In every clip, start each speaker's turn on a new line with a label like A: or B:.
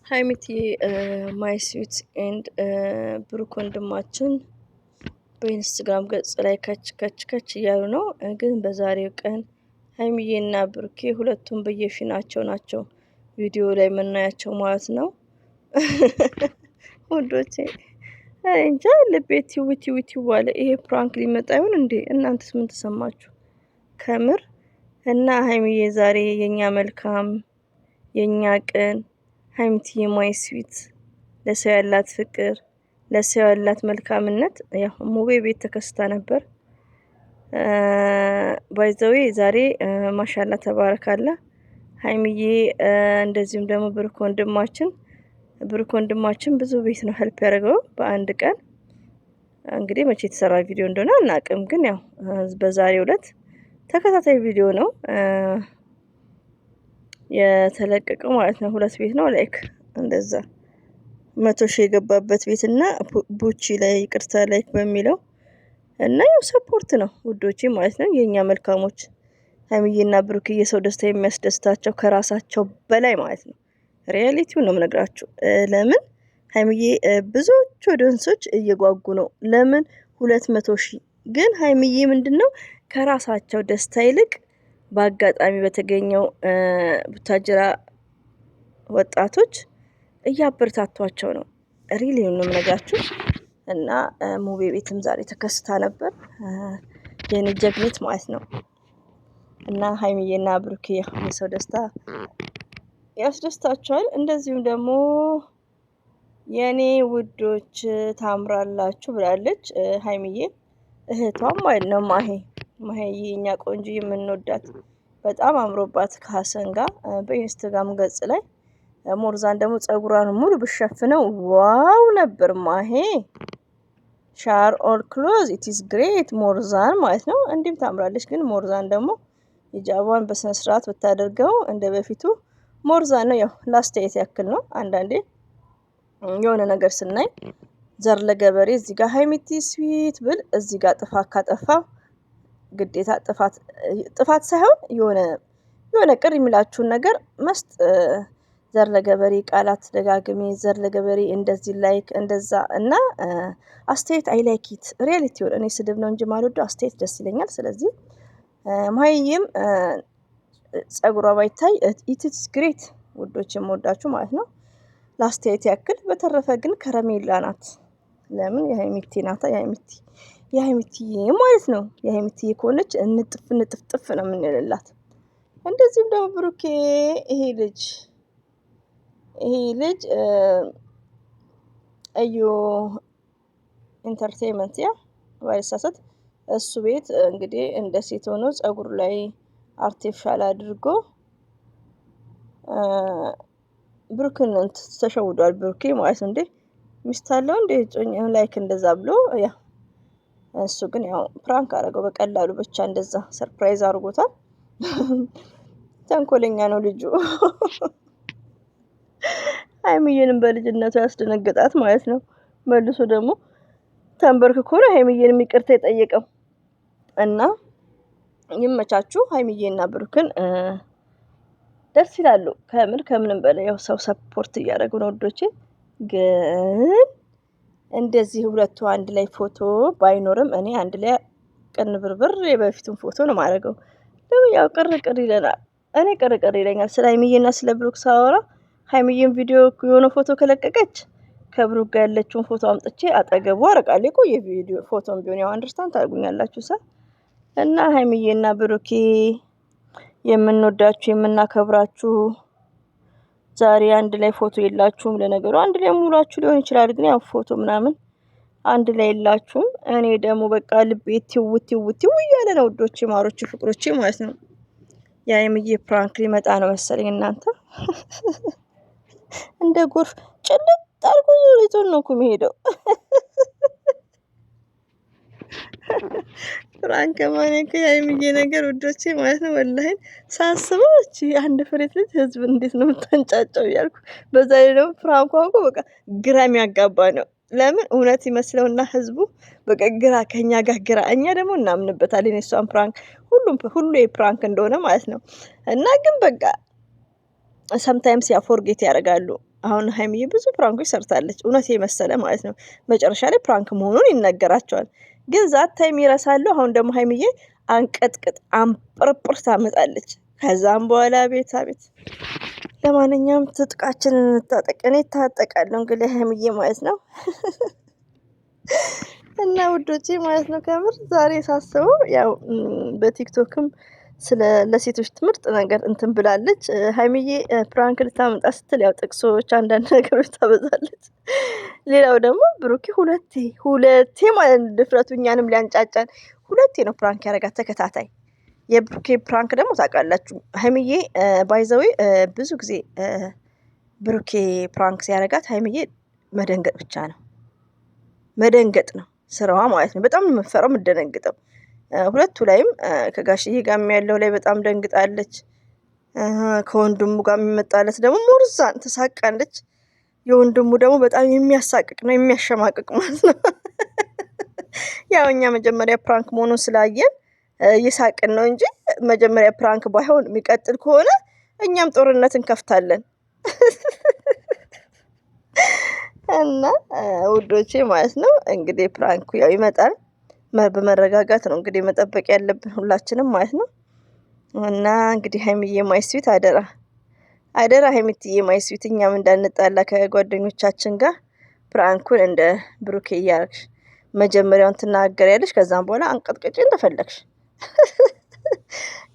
A: ሀይሚቲ ማይ ስዊት ኤንድ ብሩክ ወንድማችን በኢንስታግራም ገጽ ላይ ከች እያሉ ነው። ግን በዛሬው ቀን ሀይሚዬና ብሩኬ ሁለቱም በየፊናቸው ናቸው ቪዲዮ ላይ የምናያቸው ማለት ነው። ወንዶቼ እንጃ ልቤ ቲዊ ዋለ። ይሄ ፕራንክ ሊመጣ ይሆን እንዴ? እናንተስ ምን ተሰማችሁ? ከምር እና ሀይሚዬ ዛሬ የኛ መልካም የኛ ቅን ሀይሚቲ ማይ ስዊት ለሰው ያላት ፍቅር ለሰው ያላት መልካምነት ያው ሙቤ ቤት ተከስታ ነበር። ባይዘዌ ዛሬ ማሻላ ተባረካላ ሀይሚዬ እንደዚሁም ደግሞ ብሩክ ወንድማችን ብዙ ቤት ነው ሄልፕ ያደርገው በአንድ ቀን። እንግዲህ መቼ የተሰራ ቪዲዮ እንደሆነ አናውቅም፣ ግን ያው በዛሬው ዕለት ተከታታይ ቪዲዮ ነው የተለቀቀው ማለት ነው። ሁለት ቤት ነው ላይክ እንደዛ 100,000 የገባበት ቤት እና ቡቺ ላይ ይቅርታ ላይክ በሚለው እና ያው ሰፖርት ነው ውዶቼ ማለት ነው። የኛ መልካሞች ሀይሚዬና ብሩክዬ የሰው ደስታ የሚያስደስታቸው ከራሳቸው በላይ ማለት ነው። ሪያሊቲውን ነው የምነግራችሁ። ለምን ሀይሚዬ ብዙዎች ኦዲየንሶች እየጓጉ ነው። ለምን 200,000 ግን ሀይሚዬ ምንድነው ከራሳቸው ደስታ ይልቅ በአጋጣሚ በተገኘው ቡታጅራ ወጣቶች እያበረታቷቸው ነው። ሪሊ ነው የምነግራችሁ። እና ሙቤ ቤትም ዛሬ ተከስታ ነበር የኔ ጀግኒት ማለት ነው። እና ሀይሚዬና ብሩኬ የሰው ደስታ ያስደስታቸዋል። እንደዚሁም ደግሞ የኔ ውዶች ታምራላችሁ ብላለች ሀይሚዬ እህቷም ማለት ነው። ማሄ የኛ ቆንጆ የምንወዳት በጣም አምሮባት ከሀሰን ጋር በኢንስታግራም ገጽ ላይ ሞርዛን ደግሞ ጸጉሯን ሙሉ ብሸፍነው ዋው ነበር። ማሄ ሻር ኦል ክሎዝ ኢት ኢዝ ግሬት ሞርዛን ማለት ነው። እንዲም ታምራለች። ግን ሞርዛን ደግሞ ሂጃቧን በስነ ስርዓት ብታደርገው እንደ በፊቱ ሞርዛን ነው። ያው ላስተያየት ያክል ነው። አንዳንዴ የሆነ ነገር ስናይ ዘር ለገበሬ እዚህ ጋር ሀይሚቲ ስዊት ብል እዚህ ጋር ጥፋት ካጠፋ ግዴታ ጥፋት ሳይሆን የሆነ ቅር የሚላችሁን ነገር ዘር ለገበሬ ቃላት ደጋግሜ ዘር ለገበሬ እንደዚህ ላይክ እንደዛ እና አስተያየት አይ ላይክ ኢት ሪያሊቲ ሆነ። እኔ ስድብ ነው እንጂ ማልወደው አስተያየት ደስ ይለኛል። ስለዚህ ማይዬም ጸጉሯ ባይታይ ኢትስ ግሬት ውዶች የምወዳችሁ ማለት ነው። ላስተያየት ያክል በተረፈ ግን ከረሜላ ናት። ለምን የሀይሚቲ ናታ የሀይሚቲ ማለት ነው። የሀይሚቲ ከሆነች እንጥፍ ነው የምንልላት። እንደዚህም ደግሞ ብሩኬ ይሄ ልጅ አዩ ኢንተርቴይንመንት ባይሳሳት እሱ ቤት እንግዲህ እንደ ሴት ሆኖ ጸጉር ላይ አርቲፊሻል አድርጎ ብሩክን ተሸውዷል። ብሩኬ ማለት እንዴ ሚስት አለው እንዴ ጮኛ ላይክ እንደዛ ብሎ ያ እሱ ግን ያው ፕራንክ አደረገው በቀላሉ ብቻ እንደዛ ሰርፕራይዝ አድርጎታል። ተንኮለኛ ነው ልጁ። ሀይሚዬንም በልጅነቱ ያስደነገጣት ማለት ነው። መልሶ ደግሞ ተንበርክኮ ነው ሀይሚዬንም ይቅርታ የጠየቀው። እና ይመቻችሁ ሀይሚዬና ብሩክን ደስ ይላሉ። ከምንም በላይ ያው ሰው ሰፖርት እያደረጉ ነው ወዶቼ። ግን እንደዚህ ሁለቱ አንድ ላይ ፎቶ ባይኖርም እኔ አንድ ላይ ቅንብርብር የበፊቱን ፎቶ ነው ማድረገው። ለምን ያው ቅርቅር ይለናል። እኔ ቅርቅር ይለኛል ስለ ሀይሚዬና ስለ ብሩክ ሳወራ። ሀይሚዬን ቪዲዮ የሆነ ፎቶ ከለቀቀች ከብሩክ ጋር ያለችውን ፎቶ አምጥቼ አጠገቡ አረቃለሁ። ቆየ ቪዲዮ ፎቶም ቢሆን ያው አንደርስታንድ ታርጉኛላችሁ ሰ እና ሀይሚዬና ብሩኬ የምንወዳችሁ የምናከብራችሁ ዛሬ አንድ ላይ ፎቶ የላችሁም። ለነገሩ አንድ ላይ ሙላችሁ ሊሆን ይችላል፣ ግን ያው ፎቶ ምናምን አንድ ላይ የላችሁም። እኔ ደግሞ በቃ ልቤ ትውት እያለ ነው ውዶቼ፣ ማሮቼ፣ ፍቅሮቼ ማለት ነው። የሀይሚዬ ፕራንክ ሊመጣ ነው መሰለኝ። እናንተ እንደ ጎርፍ ጭልጥ አድርጎ ዞሪቱን ነው እኮ የሚሄደው። ፕራንክ ማኔክ የሀይሚዬ ነገር ውዶቼ ማለት ነው። ወላሂ ሳስበው እቺ አንድ ፍሬት ልጅ ህዝብ እንዴት ነው የምታንጫጫው እያልኩ፣ በዛ ላይ ደግሞ ፕራንኩ እኮ በቃ ግራ የሚያጋባ ነው። ለምን እውነት ይመስለውና ህዝቡ በቃ ከኛ ጋር ግራ፣ እኛ ደግሞ እናምንበታለን የሷን ፕራንክ ሁሉ የፕራንክ እንደሆነ ማለት ነው። እና ግን በቃ ሰምታይምስ ያ ፎርጌት ያደርጋሉ። አሁን ሀይሚዬ ብዙ ፕራንኮች ሰርታለች፣ እውነት የመሰለ ማለት ነው። መጨረሻ ላይ ፕራንክ መሆኑን ይነገራቸዋል፣ ግን ዛት ታይም ይረሳሉ። አሁን ደግሞ ሀይሚዬ አንቀጥቅጥ አንጵርጵር ታመጣለች። ከዛም በኋላ ቤት አቤት። ለማንኛውም ትጥቃችንን እንታጠቅ። እኔ እታጠቃለሁ እንግዲህ ሀይሚዬ ማለት ነው። እና ውዶቼ ማለት ነው ከምር ዛሬ ሳስበው ያው በቲክቶክም ለሴቶች ትምህርት ነገር እንትን ብላለች ሀይሚዬ። ፕራንክ ልታመጣ ስትል ያው ጥቅሶች አንዳንድ ነገሮች ታበዛለች። ሌላው ደግሞ ብሩኬ ሁለቴ ማለት ድፍረቱ እኛንም ሊያንጫጫን ሁለቴ ነው ፕራንክ ያደረጋት ተከታታይ። የብሩኬ ፕራንክ ደግሞ ታውቃላችሁ ሀይሚዬ ባይዘዌ ብዙ ጊዜ ብሩኬ ፕራንክ ሲያደርጋት ሀይሚዬ መደንገጥ ብቻ ነው፣ መደንገጥ ነው ስራዋ ማለት ነው። በጣም ነው የምትፈራው የምትደነግጠው። ሁለቱ ላይም ከጋሽዬ ጋር ያለው ላይ በጣም ደንግጣለች። ከወንድሙ ጋር የሚመጣለት ደግሞ ሞርዛን ትሳቃለች። የወንድሙ ደግሞ በጣም የሚያሳቅቅ ነው የሚያሸማቅቅ ማለት ነው። ያው እኛ መጀመሪያ ፕራንክ መሆኑን ስላየን እየሳቅን ነው እንጂ መጀመሪያ ፕራንክ ባይሆን የሚቀጥል ከሆነ እኛም ጦርነት እንከፍታለን። እና ውዶቼ ማለት ነው እንግዲህ ፕራንኩ ያው ይመጣል። በመረጋጋት ነው እንግዲህ መጠበቅ ያለብን ሁላችንም ማለት ነው። እና እንግዲህ ሀይሚዬ ማይስዊት አደራ አደራ ሀይሚትዬ ማይስዊት፣ እኛም እንዳንጣላ ከጓደኞቻችን ጋር ፕራንኩን እንደ ብሩኬ እያደረግሽ መጀመሪያውን ትናገሪያለሽ፣ ከዛም በኋላ አንቀጥቅጭ እንደፈለግሽ።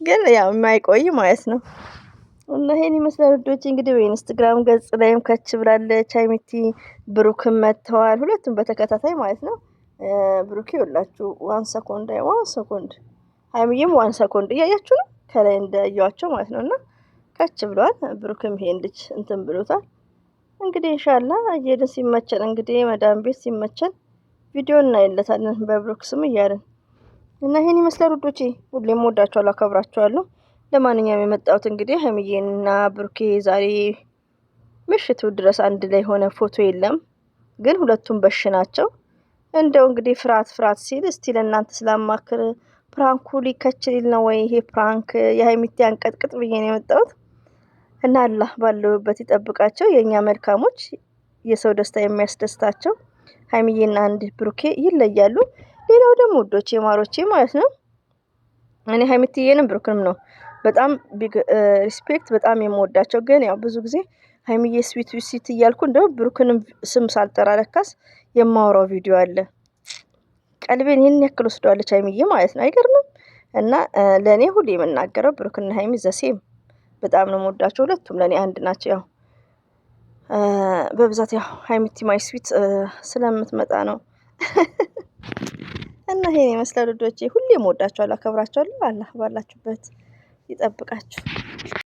A: ግን ያው የማይቆይ ማለት ነው። እና ይሄን ይመስላል ውዶቼ። እንግዲህ በኢንስታግራም ገጽ ላይም ከች ብላለች ሀይሚቲ፣ ብሩክም መጥተዋል፣ ሁለቱም በተከታታይ ማለት ነው። ብሩኬ ይኸውላችሁ 1 ሰኮንድ ሀይሚዬም 1 ሰኮንድ እያያችሁ ነው ከላይ እንዳያቸው ማለት ነው። እና ከች ብሏል። ብሩክም ይሄን ልጅ እንትን ብሎታል። እንግዲህ ኢንሻአላህ እየሄድን ሲመቸን እንግዲህ መዳም ቤት ሲመቸን ቪዲዮ እናይለታለን በብሩክ ስም እያለን እና ይሄን ይመስላል ውዶቼ። ሁሌም ወዳችኋለሁ፣ አከብራችኋለሁ። ለማንኛውም የመጣሁት እንግዲህ ሀይሚዬና ብሩኬ ዛሬ ምሽቱ ድረስ አንድ ላይ ሆነ ፎቶ የለም፣ ግን ሁለቱም በሽ ናቸው። እንደው እንግዲህ ፍርሃት ሲል እስቲ ለእናንተ ስላማክር ፕራንኩ ሊከችል ነው ወይ ይሄ ፕራንክ የሀይሚቲ አንቀጥቅጥ ብዬ ነው የመጣሁት። እና አላህ ባለውበት ይጠብቃቸው የኛ መልካሞች፣ የሰው ደስታ የሚያስደስታቸው ሀይሚዬና አንድ ብሩኬ ይለያሉ። ሌላው ደግሞ ውዶቼ ማሮቼ ማለት ነው እኔ ሀይሚትዬንም ብሩክንም ነው በጣም ቢግ ሪስፔክት በጣም የምወዳቸው። ግን ያው ብዙ ጊዜ ሀይሚዬ ስዊት እያልኩ እንደው ብሩክንም ስም ሳልጠራ ለካስ የማወራው ቪዲዮ አለ። ቀልቤን ይሄን ያክል ወስደዋለች ሀይሚዬ ማለት ነው። አይገርምም? እና ለእኔ ሁሌ የምናገረው ብሩክና ሀይሚ ዘሴም በጣም ነው የምወዳቸው። ሁለቱም ለእኔ አንድ ናቸው። ያው በብዛት ያው ሀይሚቲ ማይ ስዊት ስለምትመጣ ነው። እና ይሄን ይመስላል ውዶቼ። ሁሌ የምወዳቸዋለሁ፣ አከብራቸዋለሁ። አላህ ባላችሁበት ይጠብቃችሁ።